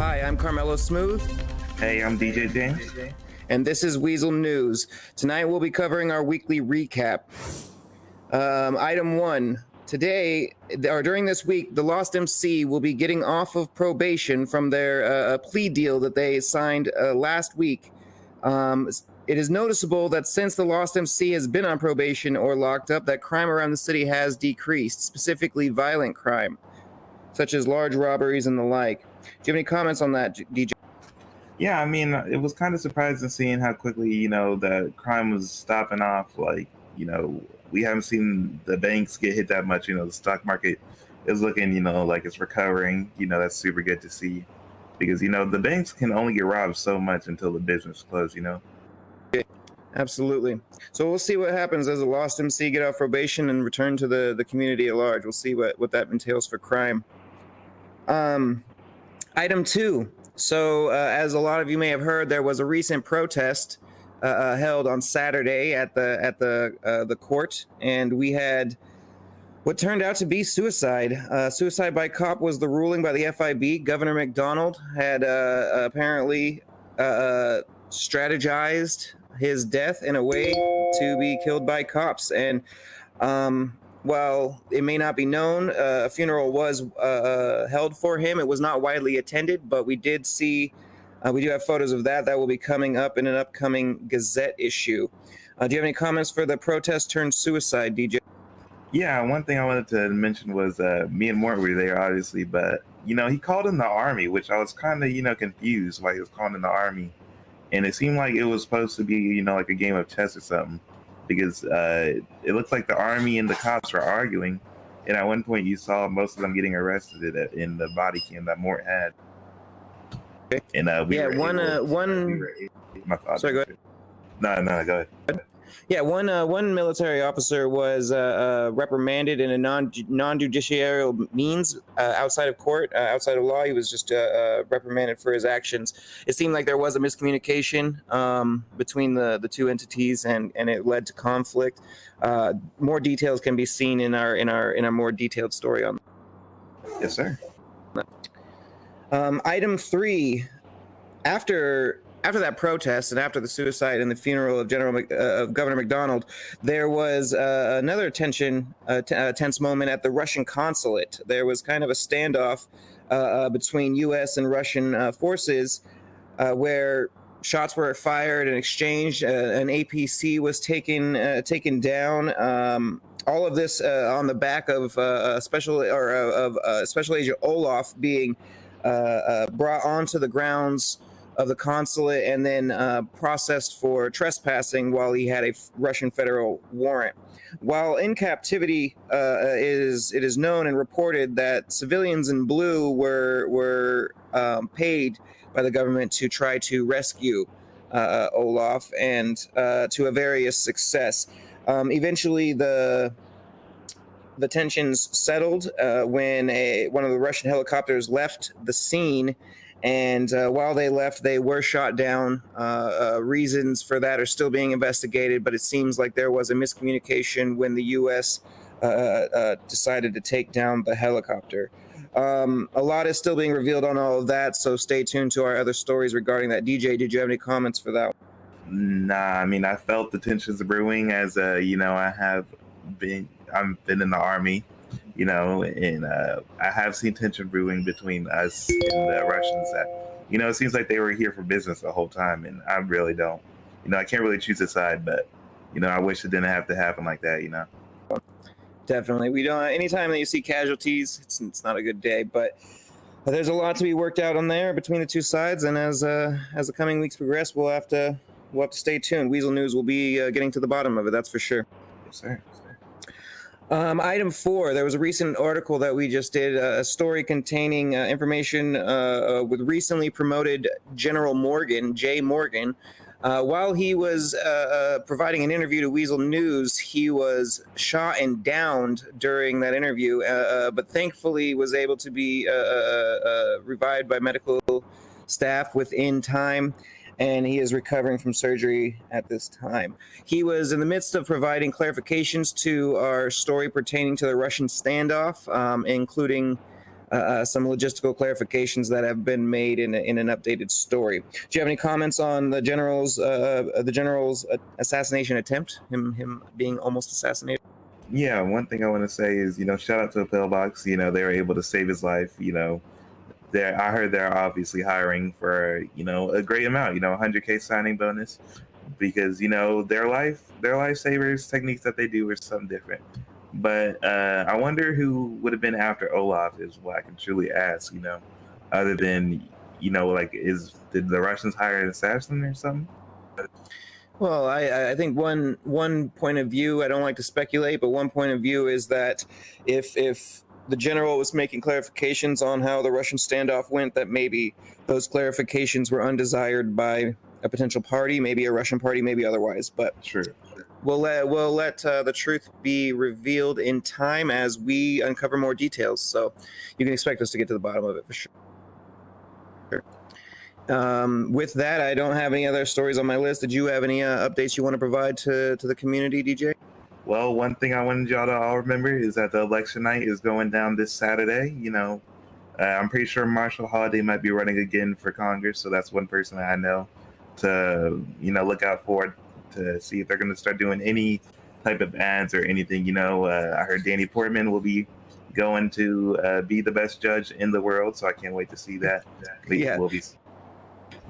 Hi, I'm Carmello Smooth. Hey, I'm DJ James. And this is Weazel News. Tonight we'll be covering our weekly recap. Item 1. Today, or during this week, the Lost MC will be getting off of probation from their plea deal that they signed last week. It is noticeable that since the Lost MC has been on probation or locked up, that crime around the city has decreased, specifically violent crime, such as large robberies and the like. Do you have any comments on that, DJ? Yeah, I mean, it was kind of surprising seeing how quickly, the crime was stopping off. Like, we haven't seen the banks get hit that much. The stock market is looking, like it's recovering. That's super good to see because, the banks can only get robbed so much until the business closes. Absolutely. So we'll see what happens as a Lost MC get off probation and return to the community at large. We'll see what that entails for crime. Item 2. So as a lot of you may have heard, there was a recent protest held on Saturday at the court, and we had what turned out to be suicide. Suicide by cop was the ruling by the FIB. Governor McDonald had apparently strategized his death in a way to be killed by cops. And while it may not be known, a funeral was held for him. It was not widely attended, but we did see, we do have photos of that will be coming up in an upcoming Gazette issue. Do you have any comments for the protest turned suicide, DJ? Yeah, one thing I wanted to mention was me and Mort were there, obviously, but, he called in the army, which I was kind of, confused why he was calling in the army. And it seemed like it was supposed to be, like a game of chess or something, because it looks like the army and the cops were arguing. And at one point, you saw most of them getting arrested in the body cam that Mort had. And Sorry, go ahead. No, go ahead. Yeah, one military officer was reprimanded in a non-judicial means outside of court, outside of law. He was just reprimanded for his actions. It seemed like there was a miscommunication between the two entities, and it led to conflict. More details can be seen in our more detailed story on. Yes, sir. Item 3. After that protest and after the suicide and the funeral of Governor McDonald, there was another tense moment at the Russian consulate. There was kind of a standoff between U.S. and Russian forces where shots were fired and exchanged. An APC was taken down. All of this on the back of Special Agent Olaf being brought onto the grounds of the consulate and then processed for trespassing while he had a Russian federal warrant. While in captivity, it is known and reported that civilians in blue were paid by the government to try to rescue Olaf, and to a various success. Eventually, the tensions settled when one of the Russian helicopters left the scene. And while they left, they were shot down. Reasons for that are still being investigated, but it seems like there was a miscommunication when the U.S. Decided to take down the helicopter. A lot is still being revealed on all of that, so stay tuned to our other stories regarding that. DJ, did you have any comments for that? Nah, I mean, I felt the tensions brewing as, I've been in the army. And I have seen tension brewing between us and the Russians that, it seems like they were here for business the whole time, and I really don't. I can't really choose a side, but, I wish it didn't have to happen like that, Definitely. We don't, anytime that you see casualties, it's not a good day, but there's a lot to be worked out on there between the two sides, and as the coming weeks progress, we'll have to stay tuned. Weazel News will be getting to the bottom of it, that's for sure. Yes, sir. Item 4, there was a recent article that we just did, a story containing information with recently promoted General Morgan, Jay Morgan. While he was providing an interview to Weazel News, he was shot and downed during that interview, but thankfully was able to be revived by medical staff within time. And he is recovering from surgery at this time. He was in the midst of providing clarifications to our story pertaining to the Russian standoff, including some logistical clarifications that have been made in an updated story. Do you have any comments on the general's assassination attempt? Him being almost assassinated. Yeah, one thing I want to say is, shout out to a pillbox. They were able to save his life. I heard they're obviously hiring for a great amount. 100K signing bonus, because their lifesavers techniques that they do are something different. But I wonder who would have been after Olaf is what I can truly ask. Other than like did the Russians hire an assassin or something? Well, I think one point of view, I don't like to speculate, but one point of view is that if the general was making clarifications on how the Russian standoff went, that maybe those clarifications were undesired by a potential party, maybe a Russian party, maybe otherwise. But True. we'll let the truth be revealed in time as we uncover more details. So you can expect us to get to the bottom of it for sure. With that, I don't have any other stories on my list. Did you have any updates you want to provide to the community, DJ? Well, one thing I wanted y'all to all remember is that the election night is going down this Saturday. I'm pretty sure Marshall Holiday might be running again for Congress, so that's one person that I know to look out for, to see if they're going to start doing any type of ads or anything. I heard Danny Portman will be going to be the best judge in the world, so I can't wait to see that. Yeah.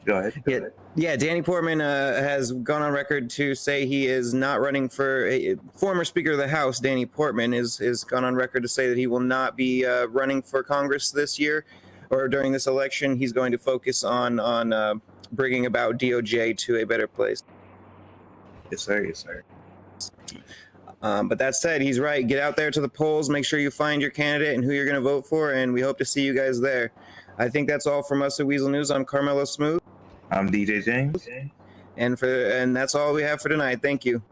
Go ahead. Yeah, Danny Portman has gone on record to say he is not running for former Speaker of the House. Danny Portman is gone on record to say that he will not be running for Congress this year or during this election. He's going to focus on bringing about DOJ to a better place. Yes, sir. Yes, sir. But that said, he's right. Get out there to the polls. Make sure you find your candidate and who you're going to vote for, and we hope to see you guys there. I think that's all from us at Weazel News. I'm Carmello Smooth. I'm DJ James. And that's all we have for tonight. Thank you.